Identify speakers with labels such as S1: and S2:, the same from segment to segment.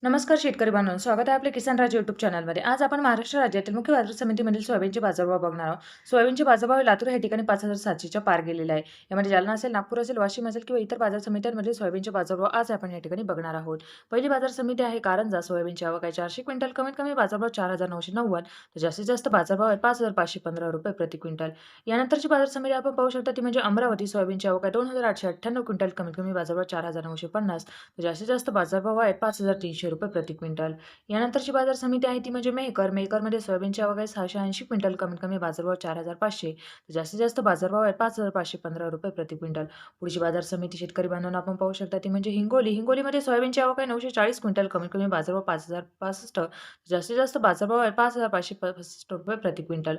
S1: नमस्कार शेतकरी बांधवांनो, स्वागत आहे आपल्या किसान राज यूट्यूब चॅनलमध्ये. आज आपण महाराष्ट्र राज्यातील मुख्य बाजार समितीमधील सोयाबीनचे बाजारभाव बघणार आहोत. सोयाबीनचे बाजारभाव लातूर या ठिकाणी 5,700च्या पार गेलेले आहे. यामध्ये जालना असेल, नागपूर असेल, वाशिम असेल किंवा इतर बाजार समित्यांमधील सोयाबीनचे बाजारभाव आज आपण या ठिकाणी बघणार आहोत. पहिली बाजार समिती आहे कारंजा. सोयाबीनची आवक आहे 400 क्विंटल. कमीत कमी बाजारभाव 4,990 तर जास्तीत जास्त बाजारभाव आहे ₹5,515 प्रति क्विंटल. यानंतरची बाजार समिती आपण पाहू शकता ती म्हणजे अमरावती. सोयाबीनची आवक आहे 2,898 क्विंटल. कमीत कमी बाजारभाव 4,950 तर जास्तीत जास्त बाजारभाव आहे ₹5,300 प्रति क्विंटल. यानंतरची बाजार समिती आहे ती म्हणजे मेहकर. मेहकरमध्ये सोयाबीनची आवक आहे 680 क्विंटल. कमीत कमी बाजारभाव 4,500 तर जास्तीत जास्त बाजारभाव आहे ₹5,515 प्रति क्विंटल. पुढची बाजार समिती शेतकरी बांधवांना आपण पाहू शकता ती म्हणजे हिंगोली. हिंगोलीमध्ये सोयाबीनची आवक आहे 940 क्विंटल. कमीत कमी बाजारभाव 5,065 जास्तीत जास्त बाजारभाव आहे ₹5,565 प्रति क्विंटल.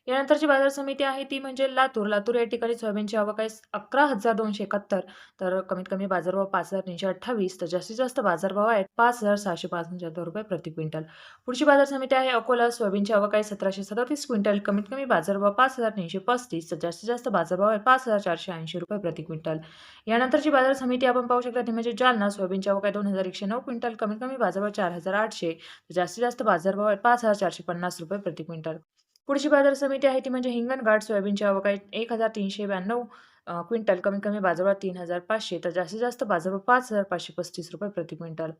S1: यानंतरची बाजार समिती आहे ती म्हणजे लातूर. लातूर या ठिकाणी सोयाबीनची आवक आहे 11,271 तर कमीत कमी बाजारभाव 5,328 तर जास्तीत जास्त बाजारभाव आहे ₹5,675 प्रति क्विंटल. पुढची बाजार समिती आहे अकोला. सोयाबीनची आवक आहे 1,737 क्विंटल. कमीत कमी बाजारभाव 5,335 तर जास्तीत जास्त बाजारभाव आहे ₹5,480 प्रति क्विंटल. यानंतरची बाजार समिती आपण पाहू शकता ती म्हणजे जालना. सोयाबीनची आवक आहे 2,109 क्विंटल. कमीत कमी बाजारभाव 4,800 तर जास्तीत जास्त बाजारभाव आहे ₹5,450 प्रति क्विंटल. पुढची बाजार समिती आहे ती म्हणजे हिंगणघाट. सोयाबीनची आवक आहे 1,392 क्विंटल. कमीत कमी बाजारभाव 3,500 तर जास्तीत जास्त बाजारभाव ₹5,535 प्रति क्विंटल.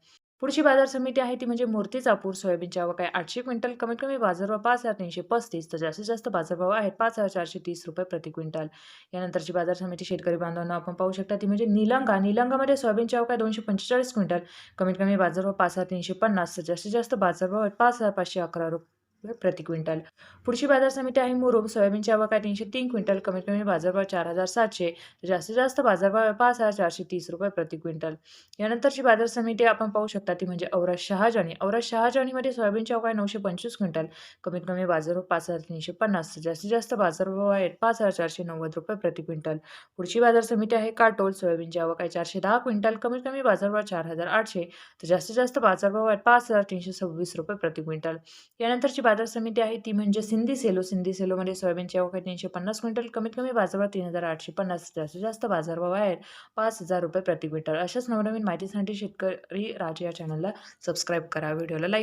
S1: पुढची बाजार समिती आहे ती म्हणजे मूर्तिजापूर. सोयाबीनची आवक आहे 800 क्विंटल. कमीत कमी बाजारभाव 5,335 तर जास्तीत जास्त बाजारभाव आहे ₹5,430 प्रति क्विंटल. यानंतरची बाजार समिती शेतकरी बांधवांना आपण पाहू शकता ती म्हणजे निलंगा. निलंगामध्ये सोयाबीनची आवक आहे 245 क्विंटल. कमीत कमी बाजारभाव 5,350 तर जास्तीत जास्त बाजारभाव आहे ₹5,511 प्रति क्विंटल. पुढची बाजार समिती आहे मुरुम. सोयाबीनची आवक आहे 303 क्विंटल. कमीत कमी बाजारभाव 4,700 तर जास्तीत जास्त बाजारभाव आहे ₹5,430 प्रति क्विंटल. यानंतरची बाजार समिती आपण पाहू शकता ती म्हणजे औराद शहाजनी. औराद शहाजनीमध्ये सोयाबीनची आवक आहे 925 क्विंटल. कमीत कमी बाजारभाव 5,350 तर जास्तीत जास्त बाजारभाव आहे ₹5,490 प्रति क्विंटल. पुढची बाजार समिती आहे काटोल. सोयाबीनची आवक आहे 410 क्विंटल. कमीत कमी बाजारभाव 4,800 तर जास्तीत जास्त बाजारभाव आहे ₹5,326 प्रति क्विंटल. यानंतरची बाजार समिती आहे ती म्हणजे सिंधी सेलो. सिंधी सेलोमध्ये सोयाबीनची आवक आहे 350 क्विंटल. कमीत कमी बाजारभाव 3,850 जास्तीत जास्त बाजारभाव आहे ₹5,000 प्रति क्विंटल. अशाच नवनवीन माहितीसाठी शेतकरी राज या चॅनलला सबस्क्राईब करा. व्हिडिओला लाईक